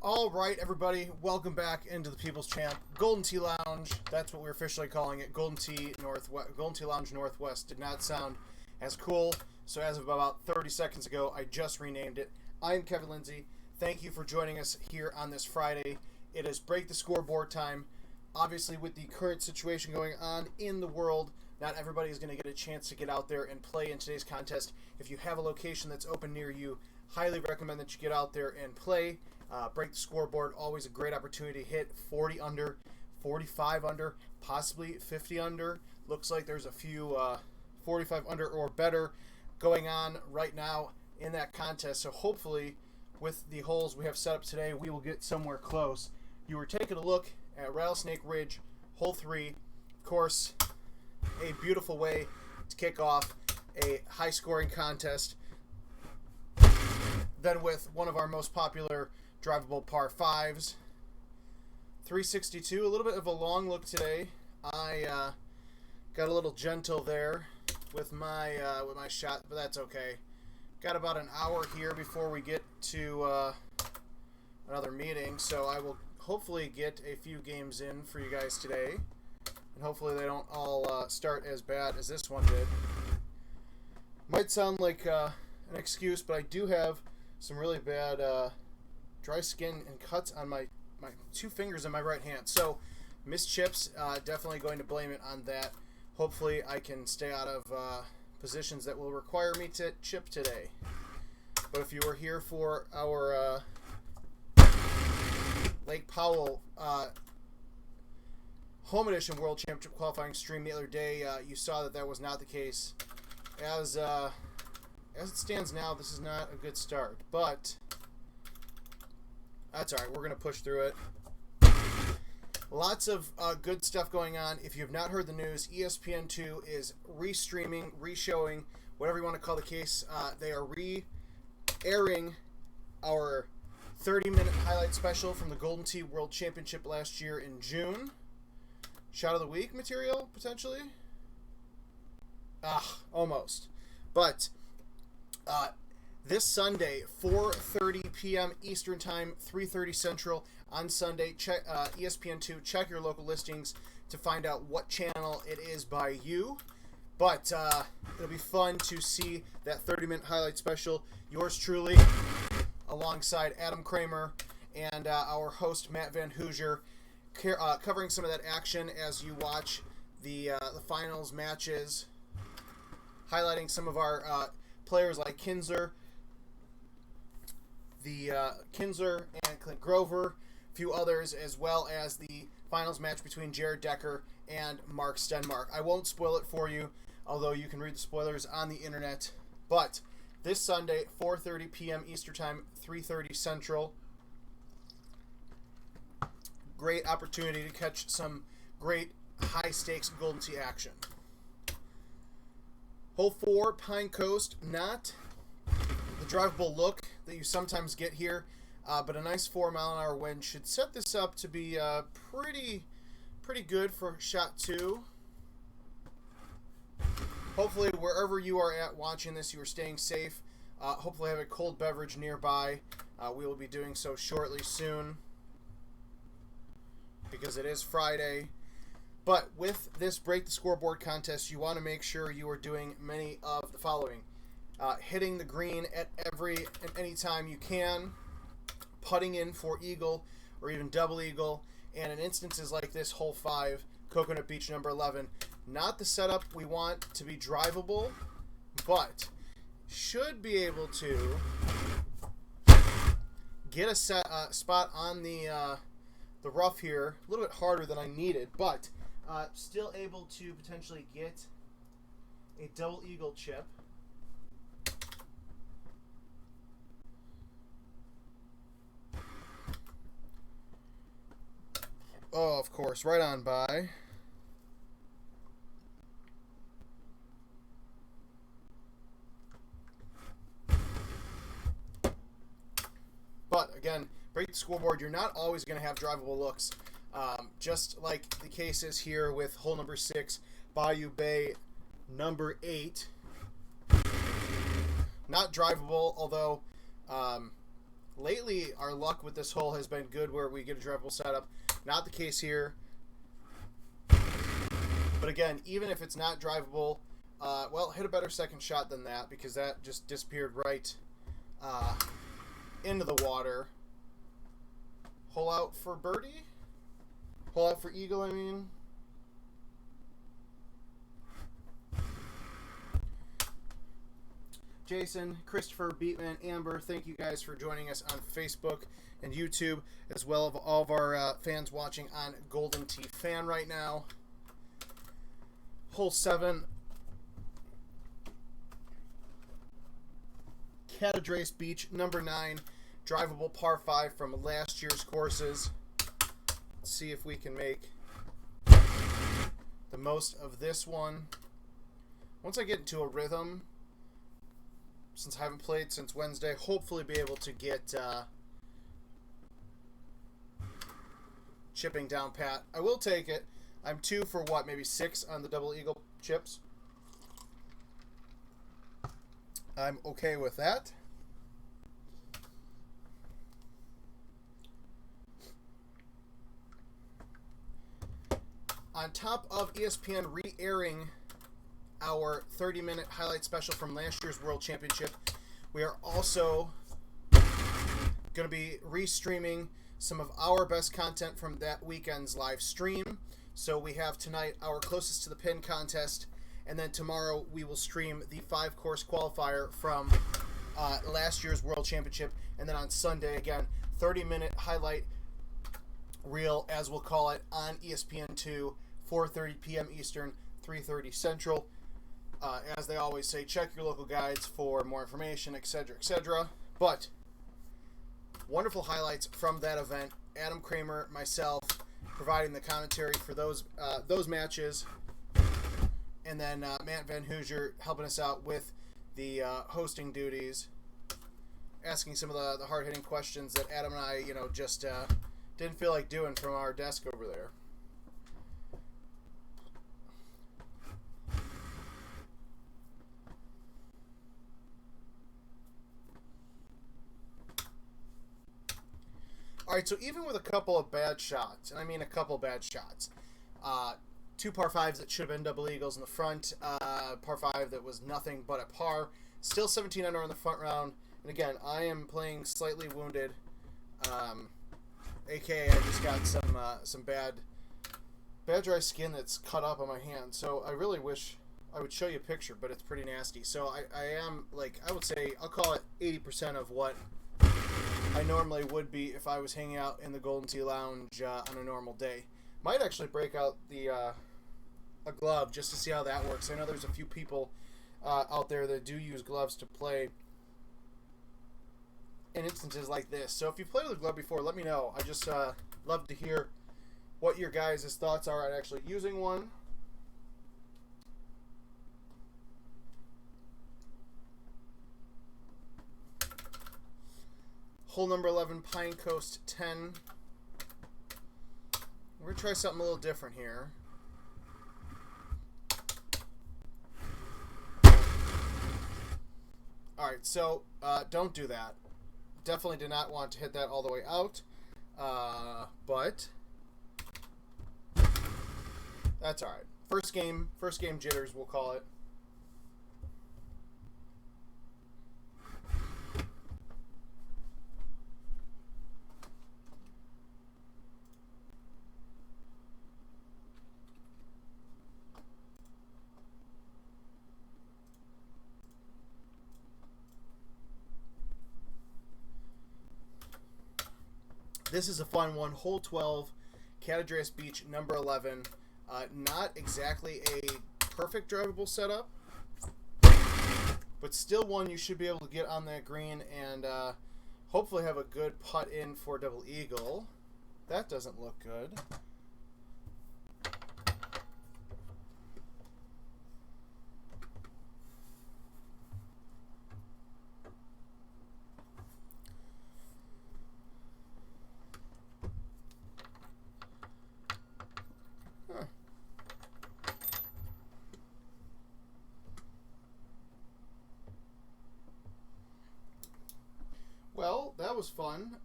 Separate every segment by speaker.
Speaker 1: All right, everybody, welcome back into the People's Champ Golden Tee Lounge. That's what we're officially calling it, Golden Tee Lounge Northwest. Did not sound as cool, so as of about 30 seconds ago, I just renamed it. I'm Kevin Lindsay. Thank you for joining us here on this Friday. It is Break the Scoreboard time. Obviously, with the current situation going on in the world, not everybody is going to get a chance to get out there and play in today's contest. If you have a location that's open near you, highly recommend that you get out there and play. Break the Scoreboard, always a great opportunity to hit 40 under, 45 under, possibly 50 under. Looks like there's a few 45 under or better going on right now in that contest. So hopefully, with the holes we have set up today, we will get somewhere close. You were taking a look at Rattlesnake Ridge, hole 3. Of course, a beautiful way to kick off a high-scoring contest. Then with one of our most popular drivable par 5s. 362, a little bit of a long look today. I got a little gentle there with my shot, but that's okay. Got about an hour here before we get to another meeting, so I will hopefully get a few games in for you guys today, and hopefully they don't all start as bad as this one did. Might sound like an excuse, but I do have some really bad dry skin and cuts on my two fingers in my right hand. So, missed chips, definitely going to blame it on that. Hopefully I can stay out of positions that will require me to chip today. But if you were here for our Lake Powell Home Edition World Championship qualifying stream the other day, you saw that that was not the case. As it stands now, this is not a good start, but that's all right. We're going to push through it. Lots of good stuff going on. If you have not heard the news, ESPN2 is re-streaming, re-showing, whatever you want to call the case. They are re-airing our 30-minute highlight special from the Golden Tee World Championship last year in June. Shot of the week material, potentially? Almost. But this Sunday, 4:30 p.m. Eastern Time, 3:30 Central on Sunday. Check ESPN2. Check your local listings to find out what channel it is by you. But it'll be fun to see that 30-minute highlight special. Yours truly, alongside Adam Kramer and our host Matt Van Hoosier, covering some of that action as you watch the finals matches, highlighting some of our players like Kinzer and Clint Grover, a few others, as well as the finals match between Jared Decker and Mark Stenmark. I won't spoil it for you, although you can read the spoilers on the internet. But this Sunday, 4:30 p.m. Eastern Time, 3:30 Central. Great opportunity to catch some great high-stakes Golden Tee action. Hole 4, Pine Coast, not the drivable look that you sometimes get here, but a nice 4-mile-an-hour wind should set this up to be pretty good for shot 2. Hopefully, wherever you are at watching this, you are staying safe. Hopefully, have a cold beverage nearby. We will be doing so shortly soon because it is Friday. But with this Break the Scoreboard contest, you want to make sure you are doing many of the following. Hitting the green at any time you can, putting in for eagle or even double eagle, and in instances like this, hole 5, Coconut Beach number 11, not the setup we want to be drivable, but should be able to get a spot on the rough here, a little bit harder than I needed, but still able to potentially get a double eagle chip. Oh, of course, right on by. But again, Break the Scoreboard, you're not always going to have drivable looks. Just like the case is here with hole number 6, Bayou Bay number 8. Not drivable, although lately our luck with this hole has been good where we get a drivable setup. Not the case here. But again, even if it's not drivable, well, hit a better second shot than that because that just disappeared right into the water. Hole out for birdie? Hole out for eagle, I mean. Jason, Christopher, Beatman, Amber, thank you guys for joining us on Facebook and YouTube, as well as all of our fans watching on Golden Tee Fan right now. Hole 7. Catadreas Beach, number 9. Drivable par 5 from last year's courses. Let's see if we can make the most of this one. Once I get into a rhythm, since I haven't played since Wednesday, hopefully be able to get chipping down pat. I will take it. I'm 2 for what, maybe 6 on the double eagle chips. I'm okay with that. On top of ESPN re-airing our 30-minute highlight special from last year's World Championship, we are also going to be restreaming some of our best content from that weekend's live stream. So we have tonight our closest to the pin contest, and then tomorrow we will stream the 5-course qualifier from last year's World Championship, and then on Sunday again, 30-minute highlight reel, as we'll call it, on ESPN2, 4:30 p.m. Eastern, 3:30 Central. As they always say, check your local guides for more information, etc., etc. But wonderful highlights from that event. Adam Kramer, myself, providing the commentary for those matches, and then Matt Van Hoosier helping us out with the hosting duties, asking some of the hard-hitting questions that Adam and I, just didn't feel like doing from our desk over there. All right, so even with a couple of bad shots, and I mean a couple bad shots, 2 par 5s that should have been double eagles in the front, par 5 that was nothing but a par, still 17 under on the front round, and again, I am playing slightly wounded, aka I just got some bad dry skin that's cut up on my hand, so I really wish I would show you a picture, but it's pretty nasty. So I am, I would say, I'll call it 80% of what I normally would be if I was hanging out in the Golden Tee Lounge on a normal day. Might actually break out the a glove just to see how that works. I know there's a few people out there that do use gloves to play in instances like this. So if you've played with a glove before, let me know. I just love to hear what your guys' thoughts are on actually using one. Hole number 11, Pine Coast 10. We're going to try something a little different here. Alright, so don't do that. Definitely did not want to hit that all the way out. But that's alright. First game jitters, we'll call it. This is a fun one. Hole 12, Catadreas Beach, number 11. Not exactly a perfect drivable setup, but still one you should be able to get on that green and hopefully have a good putt in for double eagle. That doesn't look good. Well, that was fun.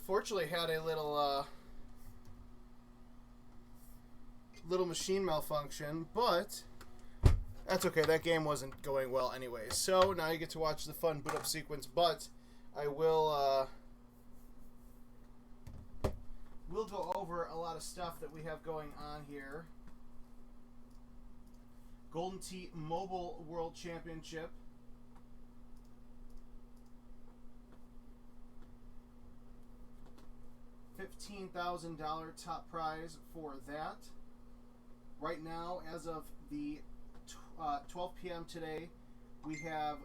Speaker 1: Fortunately, had a little machine malfunction, but that's okay. That game wasn't going well anyway. So now you get to watch the fun boot up sequence. But I will we'll go over a lot of stuff that we have going on here. Golden Tee Mobile World Championship. $15,000 top prize for that. Right now, as of the 12 p.m. today, we have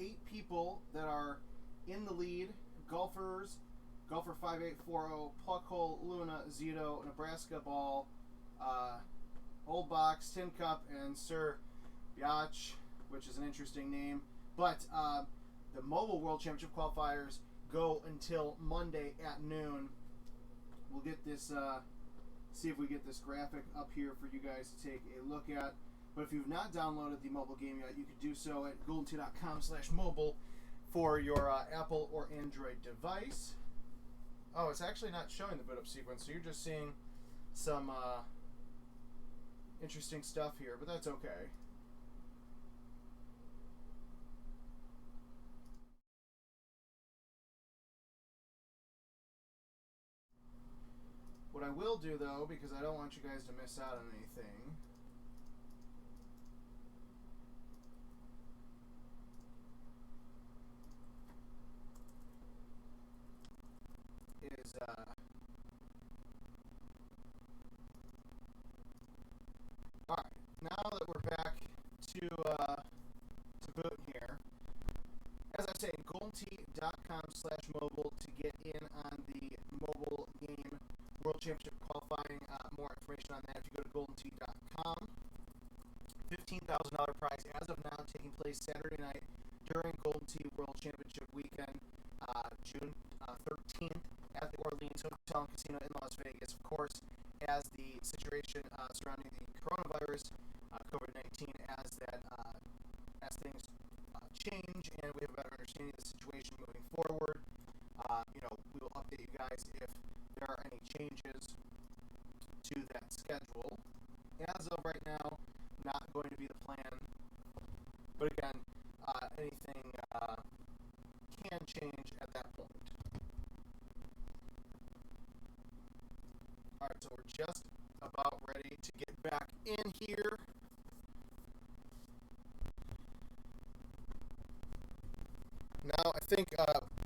Speaker 1: 8 people that are in the lead. Golfers, Golfer 5840, Puck Hole, Luna, Zito, Nebraska Ball, Old Box, Tin Cup, and Sir Biatch, which is an interesting name. But the Mobile World Championship qualifiers go until Monday at noon. We'll get this, see if we get this graphic up here for you guys to take a look at. But if you've not downloaded the mobile game yet, you could do so at goldentee.com/mobile for your Apple or Android device. Oh, it's actually not showing the boot up sequence, so you're just seeing some interesting stuff here, but that's okay. What I will do, though, because I don't want you guys to miss out on anything, is all right. Now that we're back to boot here, as I say, goldentee.com/mobile to get in on the mobile game World Championship qualifying. More information on that if you go to goldentee.com. $15,000 prize as of now, taking place Saturday night during Golden Tee World Championship weekend, June 13th at the Orleans Hotel and Casino in Las Vegas. Of course, as the situation surrounding the coronavirus, COVID-19, as things change and we have a better understanding of the situation moving forward, we will update you guys if there are any changes to that schedule. As of right now, not going to be the plan. But again, anything can change at that point. Alright, so we're just about ready to get back in here. Now, I think,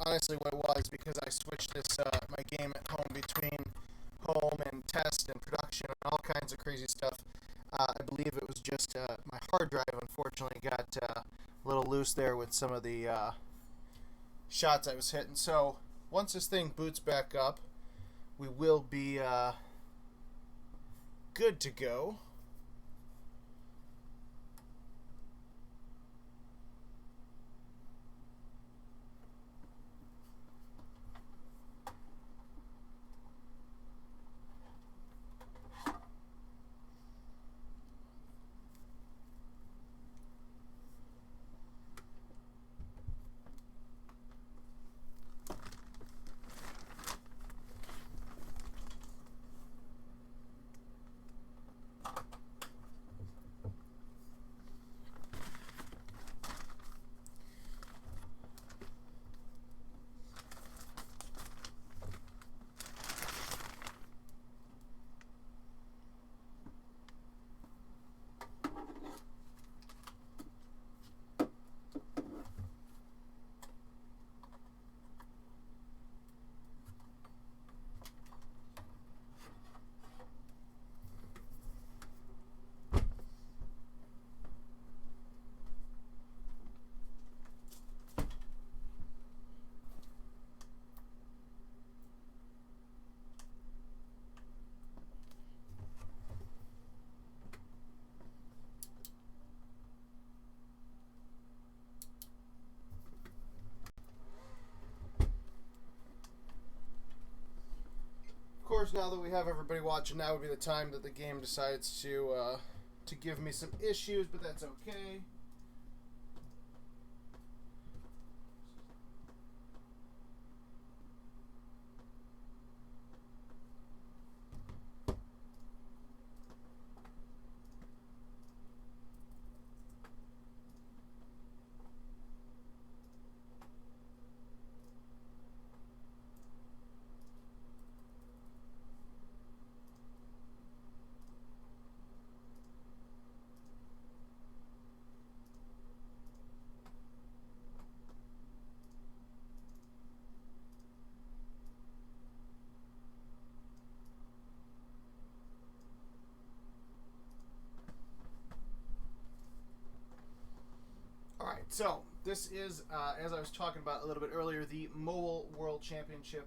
Speaker 1: honestly, what it was, because I switched this, my game at home between home and test and production and all kinds of crazy stuff, I believe it was just my hard drive, unfortunately, got a little loose there with some of the shots I was hitting. So, once this thing boots back up, we will be good to go. Of course, now that we have everybody watching, now would be the time that the game decides to give me some issues, but that's okay. so this is, as I was talking about a little bit earlier, the Mobile World Championship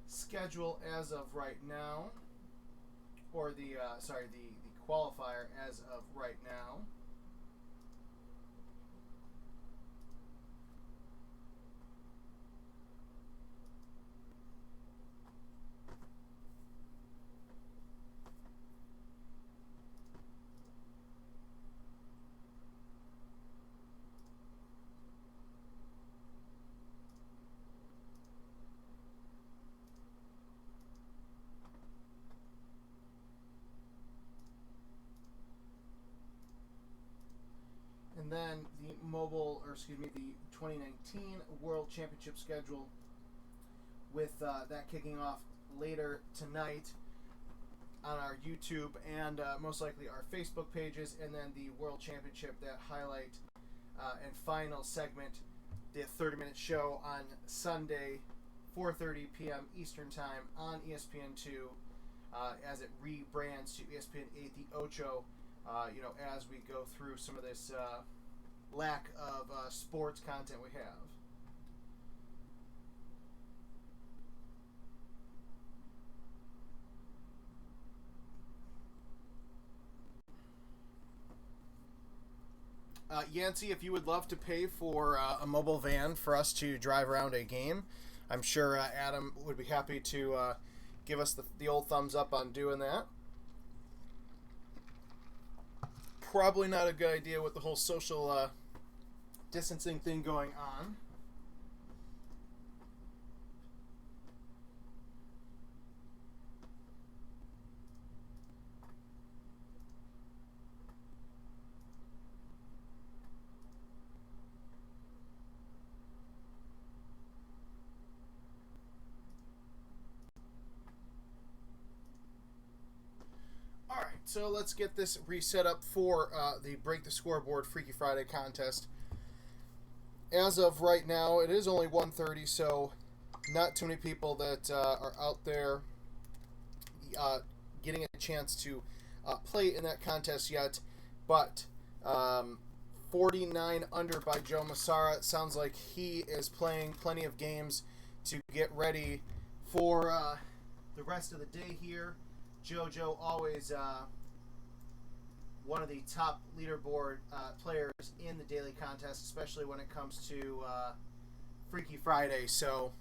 Speaker 1: schedule as of right now, or the qualifier as of right now. And then the the 2019 World Championship schedule, with that kicking off later tonight on our YouTube and most likely our Facebook pages, and then the World Championship, that highlight and final segment, the 30-minute show on Sunday, 4:30 p.m. Eastern Time on ESPN2, as it rebrands to ESPN 8 The Ocho. As we go through some of this lack of sports content we have. Yancey, if you would love to pay for a mobile van for us to drive around a game, I'm sure Adam would be happy to give us the old thumbs up on doing that. Probably not a good idea with the whole social distancing thing going on. So let's get this reset up for the Break the Scoreboard Freaky Friday contest. As of right now, it is only 1:30, so not too many people that are out there getting a chance to play in that contest yet. But 49 under by Joe Massara. It sounds like he is playing plenty of games to get ready for the rest of the day here. JoJo always one of the top leaderboard players in the daily contest, especially when it comes to Freaky Friday. So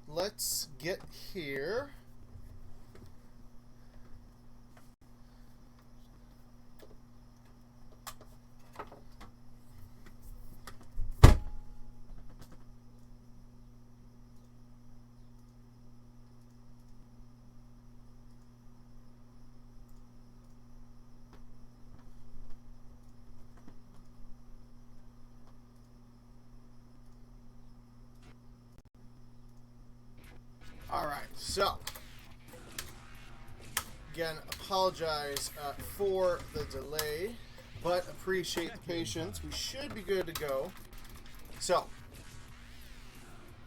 Speaker 1: let's get here. Alright, so, again, apologize for the delay, but appreciate the patience. We should be good to go. So,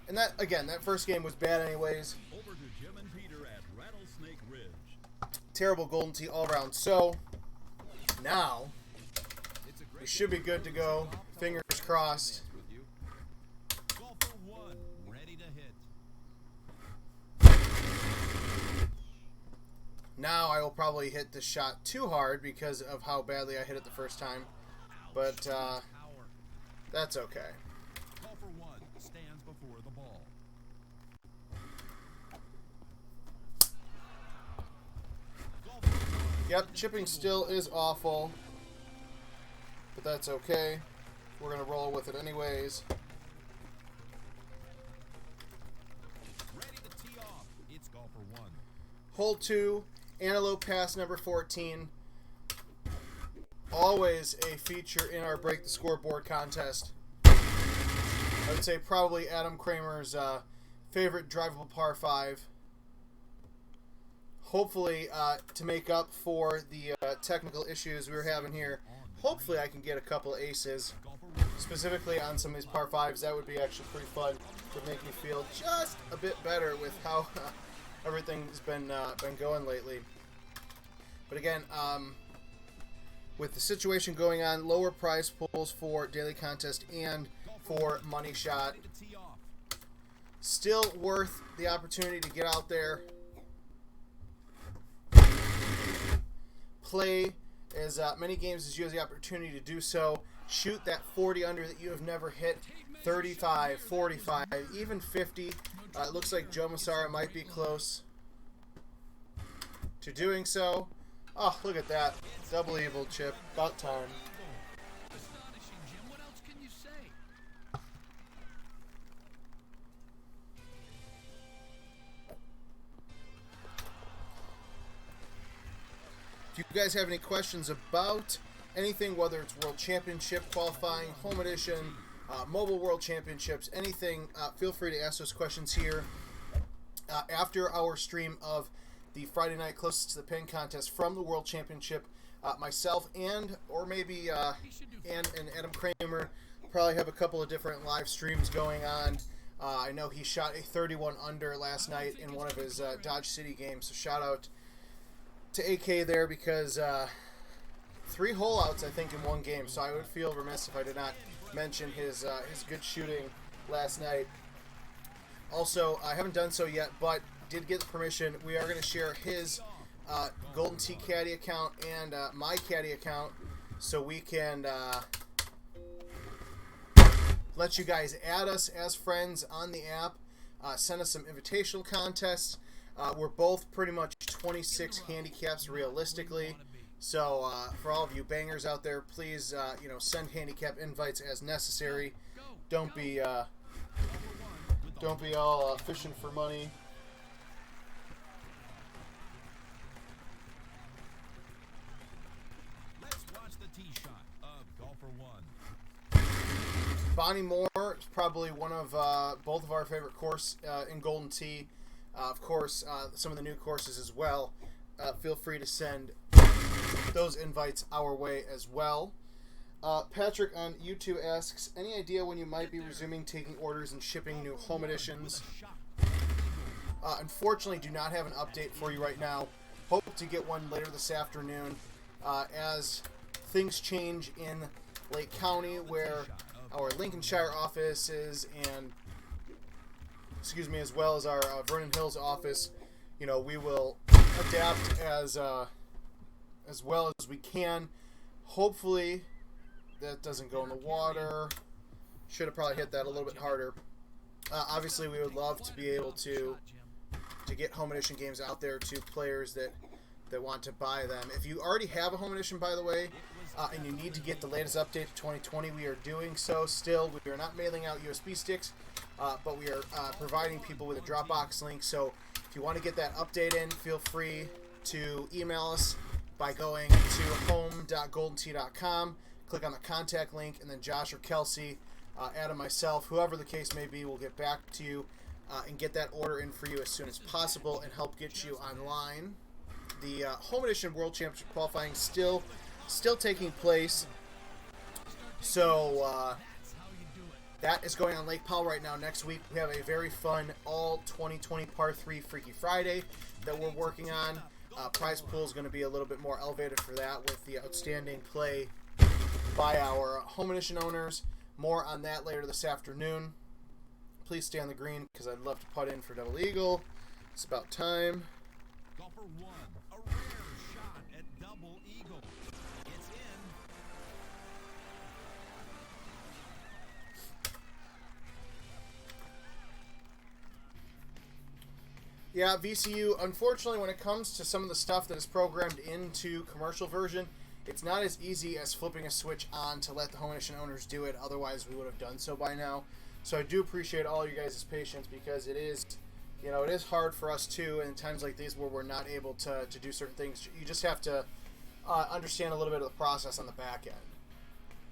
Speaker 1: and that, again, that first game was bad anyways.
Speaker 2: Over to Jim and Peter at Rattlesnake Ridge.
Speaker 1: Terrible Golden Tee all around. So, now, we should be good to go. Fingers crossed. Now I will probably hit the shot too hard because of how badly I hit it the first time, but that's okay.
Speaker 2: Call for one stands before the ball.
Speaker 1: Yep, chipping still is awful, but that's okay. We're gonna roll with it anyways.
Speaker 2: Ready to tee off. It's call for one.
Speaker 1: Hole 2. Antelope Pass number 14. Always a feature in our Break the Scoreboard contest. I would say probably Adam Kramer's favorite drivable par 5. Hopefully, to make up for the technical issues we were having here, hopefully I can get a couple of aces. Specifically on some of these par 5s. That would be actually pretty fun. Would make me feel just a bit better with how everything's been going lately. But again, with the situation going on, lower prize pools for daily contest and for money shot. Still worth the opportunity to get out there, play as many games as you have the opportunity to do so. Shoot that 40 under that you have never hit, 35, 45, even 50. It looks like Joe Massara might be close to doing so. Oh, look at that. Double evil chip. About time.
Speaker 2: Astonishing, Jim. What else can you say?
Speaker 1: If you guys have any questions about anything, whether it's World Championship qualifying, Home Edition, Mobile World Championships, anything, feel free to ask those questions here after our stream of the Friday night closest to the pin contest from the World Championship. Myself and Adam Kramer probably have a couple of different live streams going on. I know he shot a 31 under last night in one of his Dodge City games, so shout out to AK there, because 3 hole outs I think in one game, so I would feel remiss if I did not mention his good shooting last night. Also, I haven't done so yet, but did get the permission. We are going to share his Golden Tee Caddy account and my Caddy account, so we can let you guys add us as friends on the app, send us some invitational contests. We're both pretty much 26 handicaps realistically, so for all of you bangers out there, please send handicap invites as necessary. Don't be all fishing for money.
Speaker 2: Let's watch the tee shot of golfer 1.
Speaker 1: Bonnie Moore is probably one of both of our favorite course in Golden Tee. Of course, some of the new courses as well. Feel free to send those invites our way as well. Patrick on YouTube asks, any idea when you might be resuming taking orders and shipping new home editions? Unfortunately, do not have an update for you right now. Hope to get one later this afternoon. As things change in Lake County, where our Lincolnshire office is, and as well as our Vernon Hills office, we will adapt as well as we can. Hopefully that doesn't go in the water. Should have probably hit that a little bit harder. Obviously, we would love to be able to get home edition games out there to players that want to buy them. If you already have a home edition, by the way, and you need to get the latest update to 2020, we are doing so still. We are not mailing out USB sticks, but we are providing people with a Dropbox link. So if you want to get that update in, feel free to email us by going to home.goldentee.com. Click on the contact link, and then Josh or Kelsey, Adam, myself, whoever the case may be, will get back to you and get that order in for you as soon as possible and help get you online. The Home Edition World Championship qualifying still taking place. So that is going on Lake Powell right now. Next week we have a very fun all 2020 par 3 Freaky Friday that we're working on. Prize pool is going to be a little bit more elevated for that with the outstanding play by our Home Edition owners. More on that later this afternoon. Please stay on the green because I'd love to putt in for double eagle. It's about time.
Speaker 2: Golfer 1, a rare shot at double eagle. It's in.
Speaker 1: Yeah, VCU, unfortunately, when it comes to some of the stuff that is programmed into commercial version, it's not as easy as flipping a switch on to let the Home Edition owners do it. Otherwise, we would have done so by now. So I do appreciate all you guys' patience, because it is, it is hard for us too in times like these where we're not able to do certain things. You just have to understand a little bit of the process on the back end.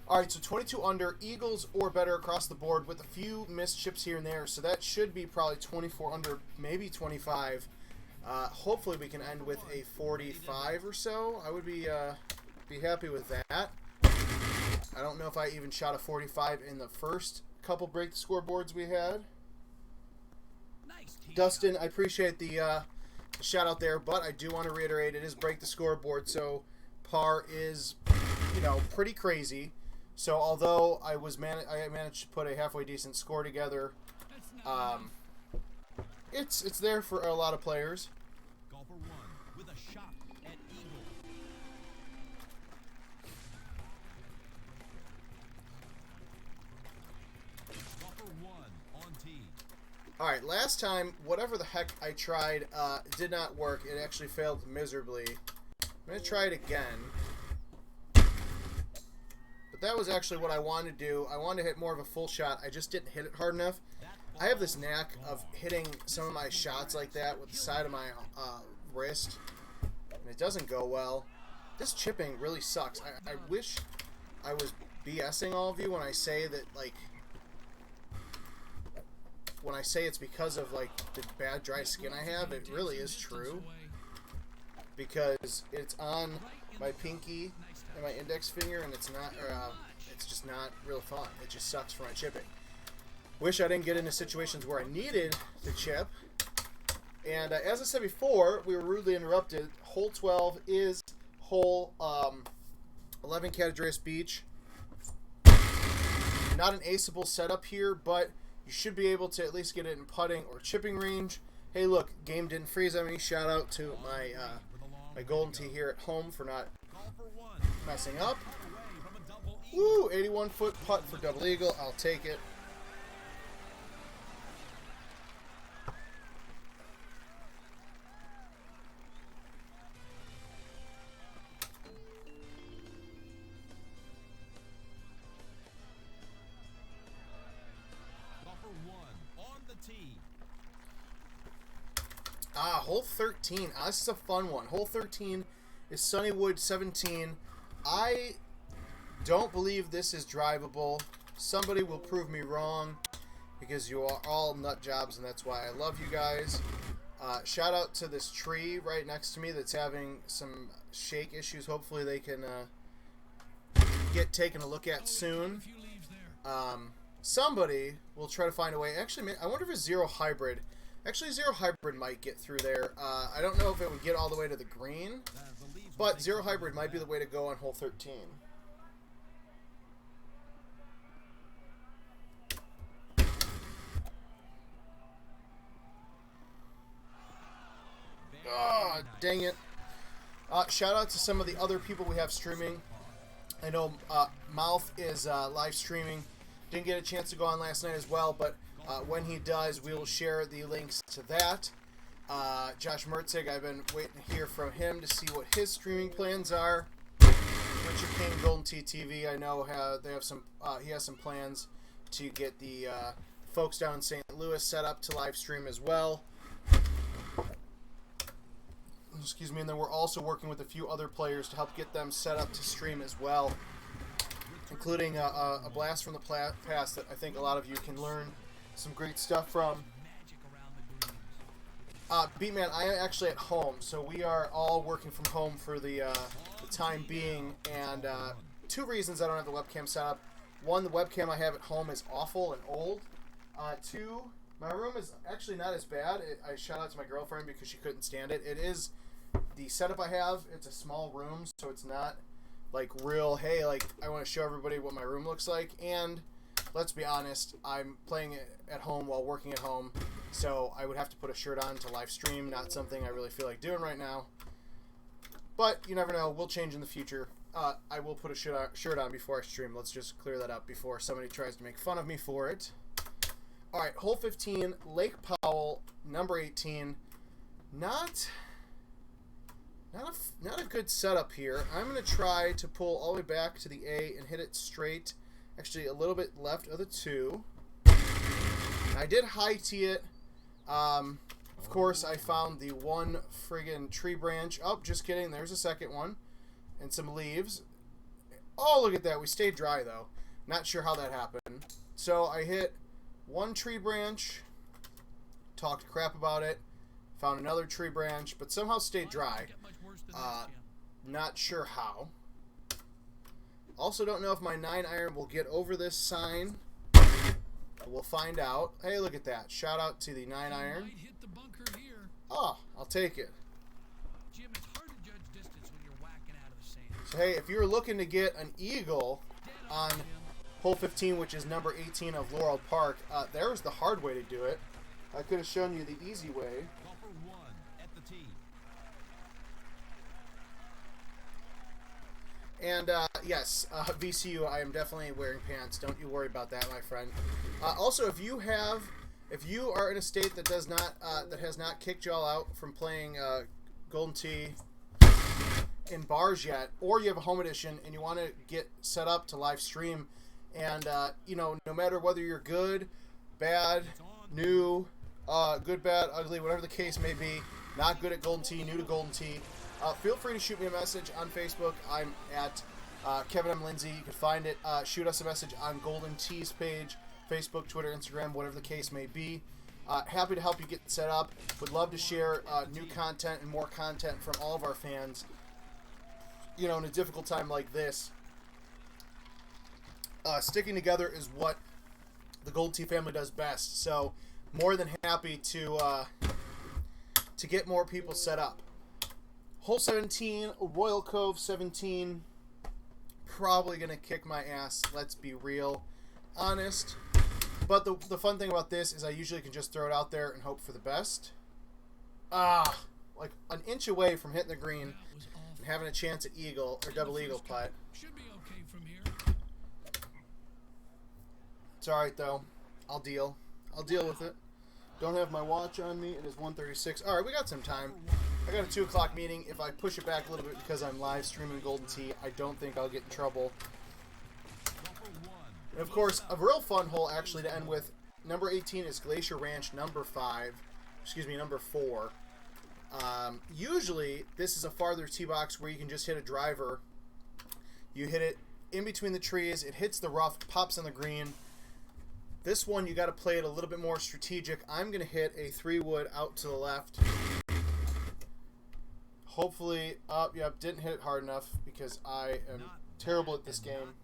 Speaker 1: All right, so 22 under, eagles or better across the board with a few missed chips here and there. So that should be probably 24 under, maybe 25. Hopefully we can end with a 45 or so. I would be happy with that. I don't know if I even shot a 45 in the first couple break the scoreboards we had.
Speaker 2: Nice tee
Speaker 1: Dustin, I appreciate the shout out there, but I do want to reiterate it is break the scoreboard, so par is you know, pretty crazy. So although I managed to put a halfway decent score together, it's there for a lot of players.
Speaker 2: Golfer 1 with a shot at eagle. Golfer 1 on tee.
Speaker 1: All right, last time, whatever the heck I tried did not work. It actually failed miserably. I'm going to try it again. But that was actually what I wanted to do. I wanted to hit more of a full shot. I just didn't hit it hard enough. I have this knack of hitting some of my shots like that with the side of my wrist, and it doesn't go well. This chipping really sucks. I wish I was BSing all of you when I say that, like, when I say it's because of, like, the bad dry skin I have. It really is true, because it's on my pinky and my index finger, and it's not, it's just not real fun. It just sucks for my chipping. Wish I didn't get into situations where I needed to chip. And as I said before, we were rudely interrupted. Hole 12 is hole 11 Catadreas Beach. Not an aceable setup here, but you should be able to at least get it in putting or chipping range. Hey, look, game didn't freeze on me. Shout out to my my Golden Tee here at home for not messing up. Woo, 81-foot putt for double eagle. I'll take it. Hole 13. This is a fun one. Hole 13 is Sunnywood 17. I don't believe this is drivable. Somebody will prove me wrong, because you are all nut jobs, and that's why I love you guys. Shout out to this tree right next to me that's having some shake issues. Hopefully they can get taken a look at soon. Somebody will try to find a way. Actually, I wonder if a Zero Hybrid. Actually, Zero Hybrid might get through there. I don't know if it would get all the way to the green, but Zero Hybrid might be the way to go on hole 13. Oh, dang it. Shout out to some of the other people we have streaming. I know Mouth is live streaming. Didn't get a chance to go on last night as well, but when he does, we will share the links to that. Josh Mertzig, I've been waiting to hear from him to see what his streaming plans are. Richard King, Golden Tee TV, I know they have some. He has some plans to get the folks down in St. Louis set up to live stream as well. Excuse me, and then we're also working with a few other players to help get them set up to stream as well, including a blast from the past that I think a lot of you can learn some great stuff from. Beatman, I am actually at home, so we are all working from home for the time being, and two reasons I don't have the webcam set up. One, the webcam I have at home is awful and old. Two, my room is actually not as bad. I shout out to my girlfriend because she couldn't stand it. It is the setup I have. It's a small room, so it's not like real, hey, like I want to show everybody what my room looks like. And let's be honest, I'm playing it at home while working at home, so I would have to put a shirt on to live stream. Not something I really feel like doing right now. But you never know. We'll change in the future. I will put a shirt on before I stream. Let's just clear that up before somebody tries to make fun of me for it. All right, hole 15, Lake Powell, number 18. Not a good setup here. I'm going to try to pull all the way back to the A and hit it straight. Actually, a little bit left of the 2. I did high tee it. Of course, I found the one friggin' tree branch. Oh, just kidding. There's a second one. And some leaves. Oh, look at that. We stayed dry, though. Not sure how that happened. So I hit one tree branch, talked crap about it, found another tree branch, but somehow stayed dry. Not sure how. Also don't know if my 9-iron will get over this sign. We'll find out. Hey, look at that. Shout out to the 9-iron. Oh, I'll take it.
Speaker 2: Jim, it's hard to judge distance when you're whacking out of the sand.
Speaker 1: So, hey, if you're looking to get an eagle on hole 15, which is number 18 of Laurel Park, there's the hard way to do it. I could have shown you the easy way.
Speaker 2: Golfer 1 at the tee.
Speaker 1: And yes, VCU, I am definitely wearing pants. Don't you worry about that, my friend. Also, if you are in a state that does not that has not kicked y'all out from playing Golden Tee in bars yet, or you have a home edition and you want to get set up to live stream, and you know, no matter whether you're good, bad, new, good, bad, ugly, whatever the case may be, not good at Golden Tee, new to Golden Tee, feel free to shoot me a message on Facebook. I'm at Kevin M. Lindsay. You can find it. Shoot us a message on Golden Tee's page, Facebook, Twitter, Instagram, whatever the case may be. Happy to help you get set up. Would love to share new content and more content from all of our fans. You know, in a difficult time like this, sticking together is what the Golden Tee family does best. So, more than happy to get more people set up. Hole 17, Royal Cove 17. Probably going to kick my ass, let's be real honest. But the fun thing about this is I usually can just throw it out there and hope for the best. Like an inch away from hitting the green and having a chance at eagle or double eagle putt.
Speaker 3: Should be okay from here.
Speaker 1: It's alright though. I'll deal with it. Don't have my watch on me. It is 1:36. Alright, we got some time. I got a 2 o'clock meeting. If I push it back a little bit because I'm live streaming Golden Tee, I don't think I'll get in trouble. And of course, a real fun hole actually to end with. Number 18 is Glacier Ranch number 4. Usually, this is a farther tee box where you can just hit a driver. You hit it in between the trees. It hits the rough, pops on the green. This one, you got to play it a little bit more strategic. I'm going to hit a 3-wood out to the left. Hopefully, yep, didn't hit it hard enough because I am terrible at this game.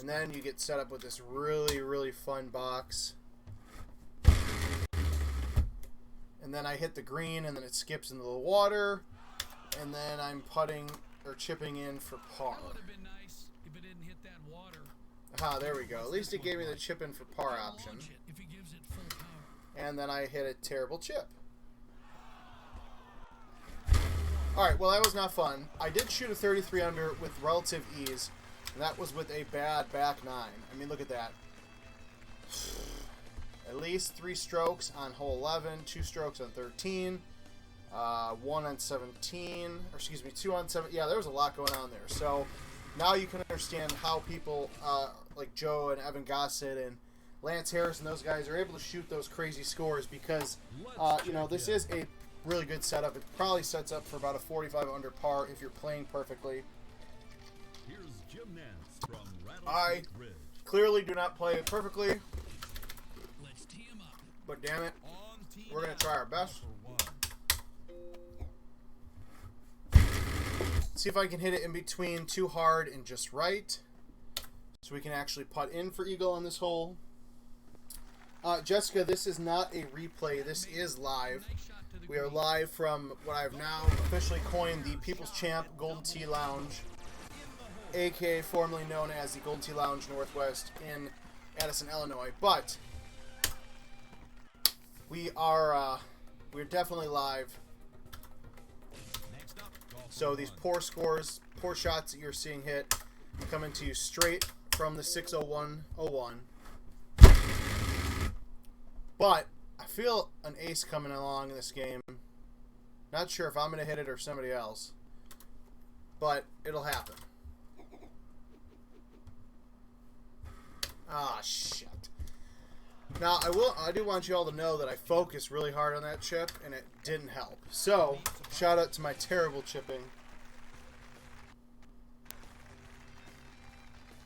Speaker 1: And then you get set up with this really, really fun box. And then I hit the green, and then it skips into the water. And then I'm putting or chipping in for par.
Speaker 3: That would have been nice if it didn't hit that water.
Speaker 1: Aha, there we go. At least it gave me the chip in for par option.
Speaker 3: Launch it if he gives it full power.
Speaker 1: And then I hit a terrible chip. Alright, well, that was not fun. I did shoot a 33 under with relative ease. And that was with a bad back 9. I mean, look at that. At least 3 strokes on hole 11, 2 strokes on 13, 1 on 17, or excuse me, 2 on 7. Yeah, there was a lot going on there. So now you can understand how people like Joe and Evan Gossett and Lance Harris and those guys are able to shoot those crazy scores because, you know, this is a really good setup. It probably sets up for about a 45 under par if you're playing perfectly.
Speaker 2: Here's Jim Nance from
Speaker 1: I
Speaker 2: Rattlesnake Ridge.
Speaker 1: clearly do not play it perfectly,
Speaker 3: Let's tee him up.
Speaker 1: but damn it,
Speaker 2: On tee
Speaker 1: we're going to
Speaker 2: now,
Speaker 1: try our best.
Speaker 2: golfer 1.
Speaker 1: See if I can hit it in between too hard and just right, so we can actually putt in for eagle on this hole. Jessica, this is not a replay. This is live.
Speaker 3: Nice shot to the
Speaker 1: We are
Speaker 3: green.
Speaker 1: live from what I have now officially coined the People's Champ Golden Tee Lounge, aka formerly known as the Golden Tee Lounge Northwest in Addison, Illinois. But we're definitely live.
Speaker 2: Next up, golfer
Speaker 1: So these
Speaker 2: 1.
Speaker 1: poor scores, poor shots that you're seeing hit, coming to you straight from the 60101. But I feel an ace coming along in this game. Not sure if I'm going to hit it or somebody else, but it'll happen. Ah, shit. Now, I do want you all to know that I focused really hard on that chip, and it didn't help. So, shout out to my terrible chipping.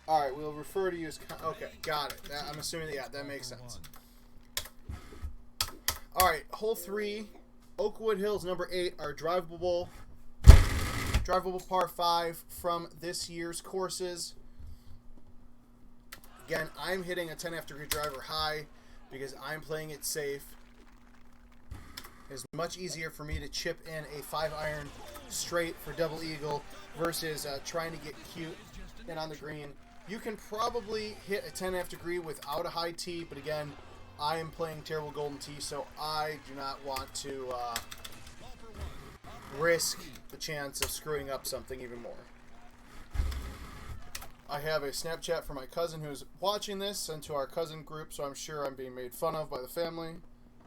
Speaker 1: Alright, we'll refer to you as... Okay, got it. I'm assuming that, yeah, that makes sense. Alright, hole 3, Oakwood Hills number 8, our drivable par 5 from this year's courses. Again, I'm hitting a 10.5 degree driver high because I'm playing it safe. It's much easier for me to chip in a 5-iron straight for double eagle versus trying to get cute and on the green. You can probably hit a 10.5 degree without a high tee, but again, I am playing terrible golden tee, so I do not want to risk the chance of screwing up something even more. I have a Snapchat for my cousin who's watching this, sent to our cousin group, so I'm sure I'm being made fun of by the family.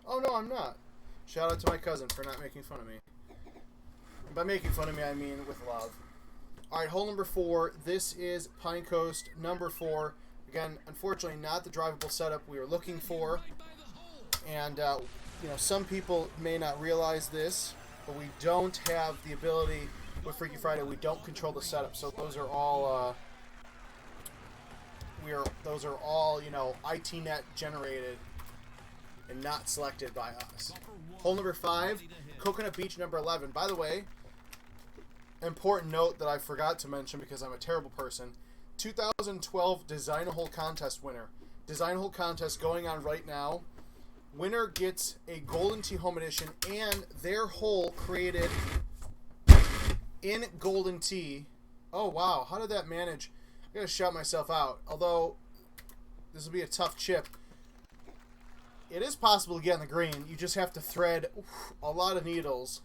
Speaker 1: Oh, no, I'm not. Shout out to my cousin for not making fun of me. And by making fun of me, I mean with love. Alright, hole number 4. This is Pine Coast, number 4. Again, unfortunately, not the drivable setup we were looking for. And, you know, some people may not realize this, but we don't have the ability with Freaky Friday. We don't control the setup, so those are all... those are all, you know, ITnet generated and not selected by us. Hole number 5, Coconut Beach number 11. By the way, important note that I forgot to mention because I'm a terrible person. 2012 Design a Hole Contest winner. Design a Hole Contest going on right now. Winner gets a Golden Tee Home Edition and their hole created in Golden Tee. Oh, wow. How did that manage? I'm going to shout myself out. Although, this will be a tough chip. It is possible to get on the green. You just have to thread a lot of needles.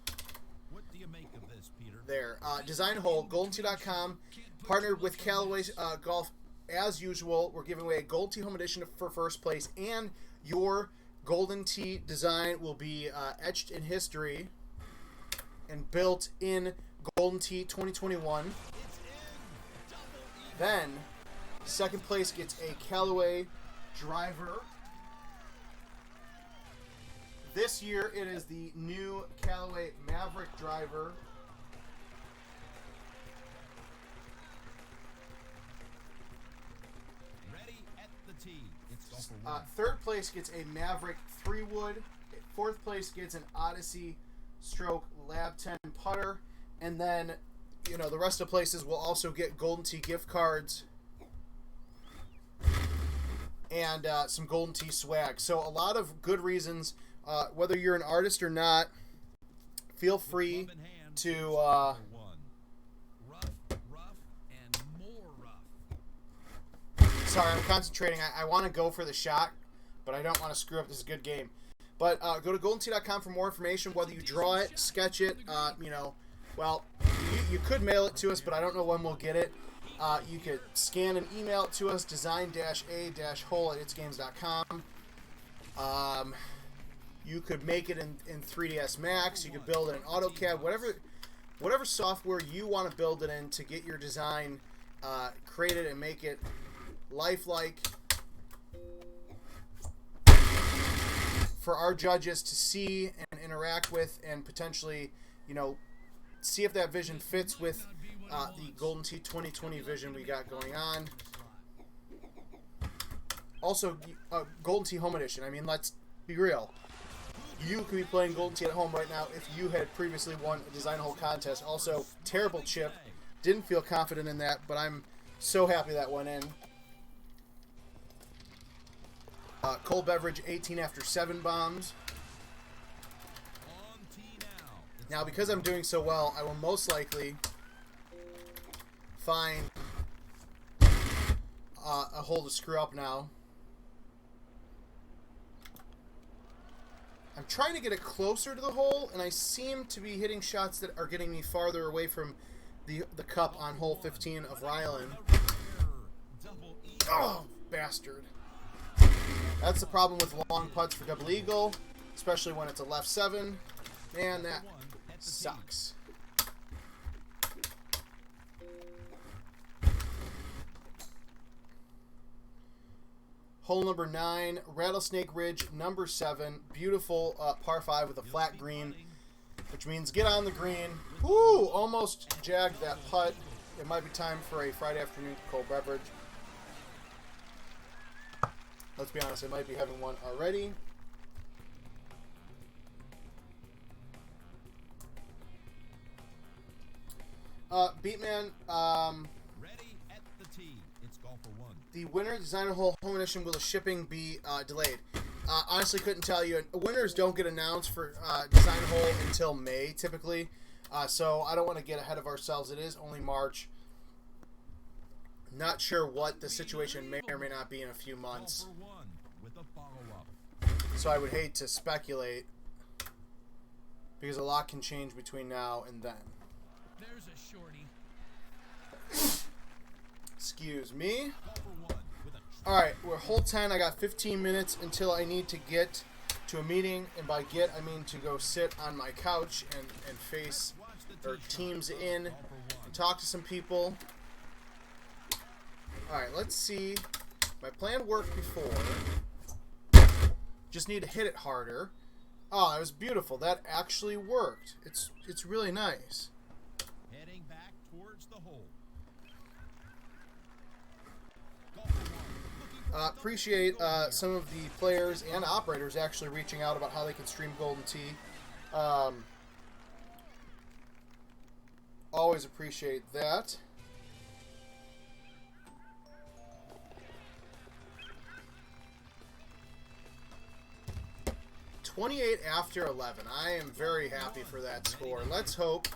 Speaker 2: What do you make of this, Peter?
Speaker 1: There. Design Hole, GoldenTee.com, partnered with Callaway Golf. As usual, we're giving away a Golden Tee Home Edition for first place, and your Golden Tee design will be etched in history and built in Golden Tee 2021. Then, second place gets a Callaway driver. This year, it is the new Callaway Maverick driver.
Speaker 2: Ready at the tee. It's golf for one.
Speaker 1: Third place gets a Maverick 3-wood. Fourth place gets an Odyssey Stroke Lab 10 putter. And then, you know, the rest of the places will also get Golden Tee gift cards and some Golden Tee swag. So a lot of good reasons. Whether you're an artist or not, feel free
Speaker 2: Club in hand,
Speaker 1: to...
Speaker 2: it's golf for one. Rough, and more rough.
Speaker 1: Sorry, I'm concentrating. I want to go for the shot, but I don't want to screw up this good game. But go to GoldenTee.com for more information, whether you draw it, sketch it, you know, well, you could mail it to us, but I don't know when we'll get it. You could scan and email it to us, design-a-hole@itsgames.com. You could make it in 3ds Max. You could build it in AutoCAD, whatever software you want to build it in to get your design created and make it lifelike for our judges to see and interact with, and potentially, you know, see if that vision fits with the Golden Tee 2020 vision we got going on. Also, Golden Tee Home Edition. I mean, let's be real. You could be playing Golden Tee at home right now if you had previously won a Design Hole contest. Also, terrible chip. Didn't feel confident in that, but I'm so happy that went in. Cold beverage, 18 after 7 bombs.
Speaker 2: On tee now. It's
Speaker 1: Now, because I'm doing so well, I will most likely find a hole to screw up now. I'm trying to get it closer to the hole, and I seem to be hitting shots that are getting me farther away from the cup on hole 15 of Ryland.
Speaker 2: double eagle.
Speaker 1: Oh, bastard. That's the problem with long putts for double eagle, especially when it's a left 7. Man, that sucks. Hole number 9, Rattlesnake Ridge, number 7. Beautiful par 5 with a flat green, which means get on the green. Woo! Almost jagged that putt. It might be time for a Friday afternoon cold beverage. Let's be honest, I might be having one already. Beatman,
Speaker 2: Ready at the tee. It's golf for one.
Speaker 1: the winner designer hole home edition will the shipping be delayed? Honestly, couldn't tell you. Winners don't get announced for design hole until May, typically. So I don't want to get ahead of ourselves. It is only March. Not sure what the situation may or may not be in a few months. So I would hate to speculate, because a lot can change between now and then.
Speaker 3: There's a shorty.
Speaker 1: Excuse me. Alright, we're hole 10. I got 15 minutes until I need to get to a meeting. And by get, I mean to go sit on my couch and face or teams in and talk to some people. Alright, let's see. My plan worked before. Just need to hit it harder. Oh, that was beautiful. That actually worked. It's really nice.
Speaker 2: Heading back towards the hole.
Speaker 1: Appreciate some of the players and operators actually reaching out about how they can stream Golden Tee. Always appreciate that. $28 after 11. I am very happy for that score. Let's hope.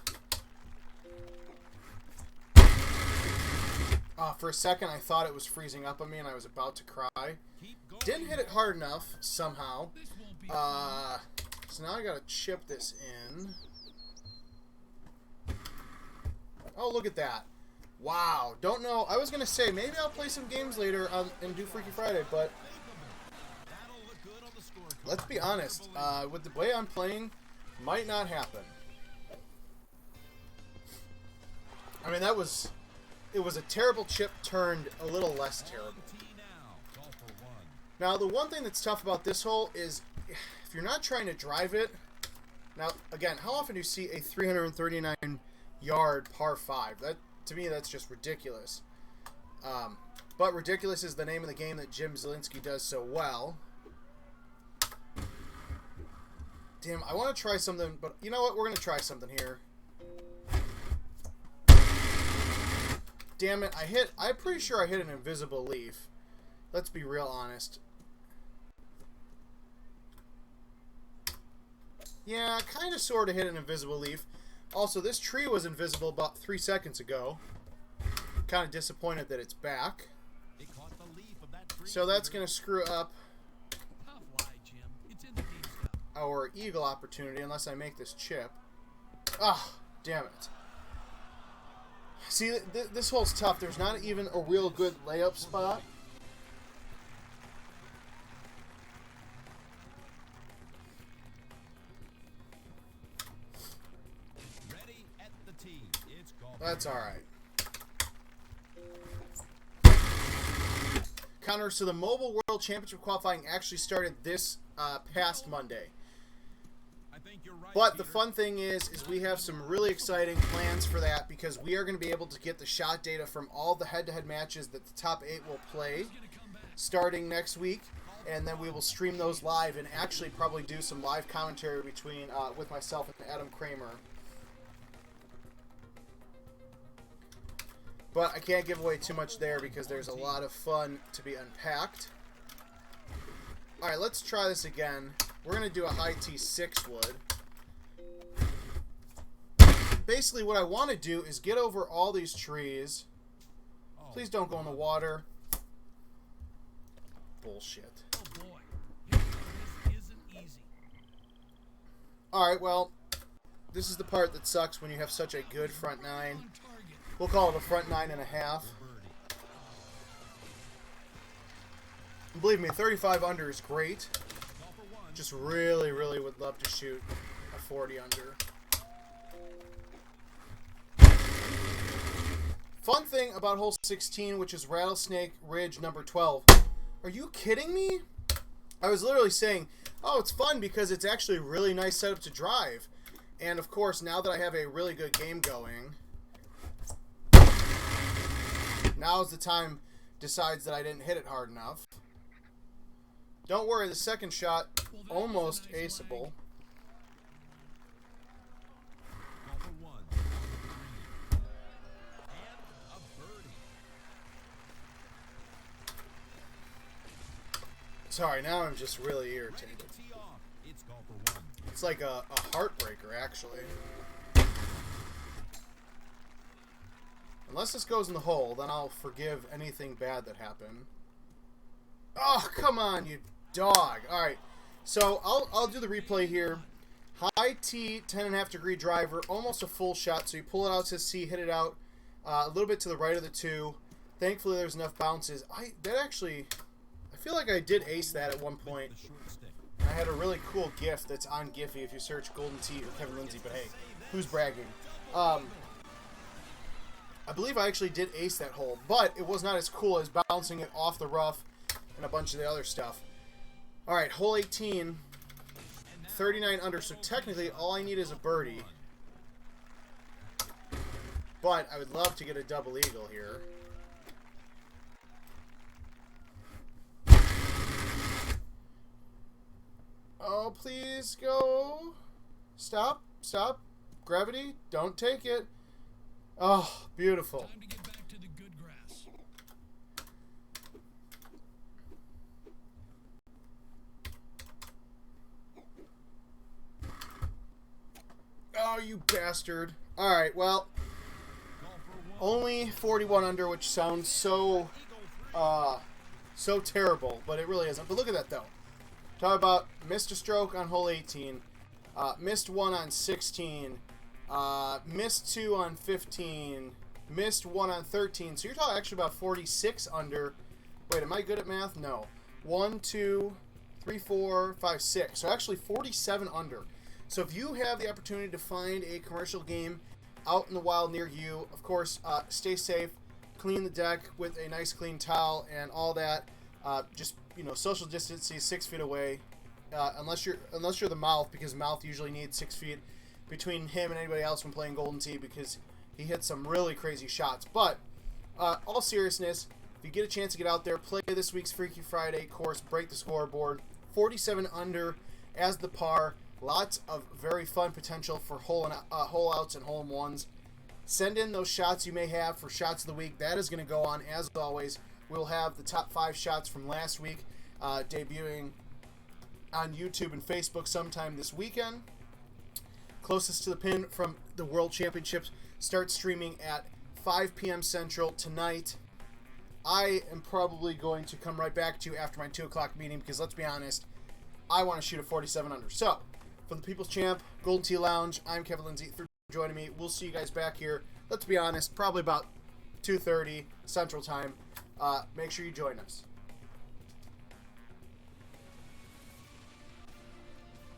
Speaker 1: For a second, I thought it was freezing up on me, and I was about to cry. Didn't hit it hard enough, somehow. So now I gotta chip this in. Oh, look at that. Wow. Don't know. I was gonna say, maybe I'll play some games later and do Freaky Friday, but let's be honest. With the way I'm playing, might not happen. I mean, it was a terrible chip turned a little less terrible. Now, the one thing that's tough about this hole is if you're not trying to drive it. Now, again, how often do you see a 339-yard par 5? That, to me, that's just ridiculous. But ridiculous is the name of the game that Jim Zielinski does so well. Damn, I want to try something, but you know what? We're going to try something here. Damn it, I'm pretty sure I hit an invisible leaf. Let's be real honest. Yeah, kind of sort of hit an invisible leaf. Also, this tree was invisible about 3 seconds ago. Kind of disappointed that it's back. So that's going to screw up our eagle opportunity unless I make this chip. Ah, damn it. See, this hole's tough. There's not even a real good layup spot.
Speaker 2: Ready at the tee. It's golf.
Speaker 1: That's all right. Connor, so the Mobile World Championship qualifying actually started this past Monday. But the fun thing is we have some really exciting plans for that, because we are going to be able to get the shot data from all the head-to-head matches that the top 8 will play starting next week, and then we will stream those live and actually probably do some live commentary between with myself and Adam Kramer. But I can't give away too much there because there's a lot of fun to be unpacked. Alright, let's try this again. We're going to do a high tee 6 wood. Basically, what I want to do is get over all these trees. Please don't go in the water. Bullshit.
Speaker 3: Oh boy. This isn't easy.
Speaker 1: Alright, well, this is the part that sucks when you have such a good front 9. We'll call it a front 9.5. Believe me, 35 under is great. Just really, really would love to shoot a 40 under. Fun thing about hole 16, which is Rattlesnake Ridge number 12. Are you kidding me? I was literally saying, oh, it's fun because it's actually a really nice setup to drive. And of course, now that I have a really good game going, now's the time decides that I didn't hit it hard enough. Don't worry, the second shot, almost aceable. Sorry, now I'm just really
Speaker 2: Ready
Speaker 1: irritated.
Speaker 2: to tee off. It's call for one.
Speaker 1: It's like a heartbreaker, actually. Unless this goes in the hole, then I'll forgive anything bad that happened. Oh, come on, you dog. All right, so I'll do the replay here. High T, 10.5 degree driver, almost a full shot. So you pull it out to C, hit it out a little bit to the right of the 2. Thankfully, there's enough bounces. I feel like I did ace that at one point.
Speaker 2: The short stick.
Speaker 1: I had a really cool GIF that's on Giphy if you search Golden Tee or Kevin Lindsay, but hey, who's bragging? I believe I actually did ace that hole, but it was not as cool as bouncing it off the rough and a bunch of the other stuff. All right, hole 18, 39 under, so technically all I need is a birdie. But I would love to get a double eagle here. Oh, please go. Stop, stop. Gravity, don't take it. Oh, beautiful.
Speaker 3: Time to get back to the good grass.
Speaker 1: Oh, you bastard. All right, well,
Speaker 2: Call for one.
Speaker 1: only 41 under, which sounds so terrible, but it really isn't. But look at that, though. Talk about missed a stroke on hole 18, missed 1 on 16, missed 2 on 15, missed 1 on 13. So you're talking actually about 46 under. Wait, am I good at math? No. 1, 2, 3, 4, 5, 6. So actually 47 under. So if you have the opportunity to find a commercial game out in the wild near you, of course, stay safe, clean the deck with a nice clean towel and all that. Just, you know, social distancing 6 feet away, unless you're the mouth, because mouth usually needs 6 feet between him and anybody else when playing Golden Tee, because he hits some really crazy shots. But all seriousness, if you get a chance to get out there, play this week's Freaky Friday course, break the scoreboard. 47 under as the par. Lots of very fun potential for hole outs and hole in ones. Send in those shots you may have for shots of the week. That is going to go on as always. We'll have the top 5 shots from last week debuting on YouTube and Facebook sometime this weekend. Closest to the pin from the World Championships start streaming at 5 p.m. Central tonight. I am probably going to come right back to you after my 2 o'clock meeting because, let's be honest, I want to shoot a 47 under. So, for the People's Champ, Golden Tee Lounge, I'm Kevin Lindsay. Thanks for joining me. We'll see you guys back here, let's be honest, probably about 2:30 Central Time. Make sure you join us.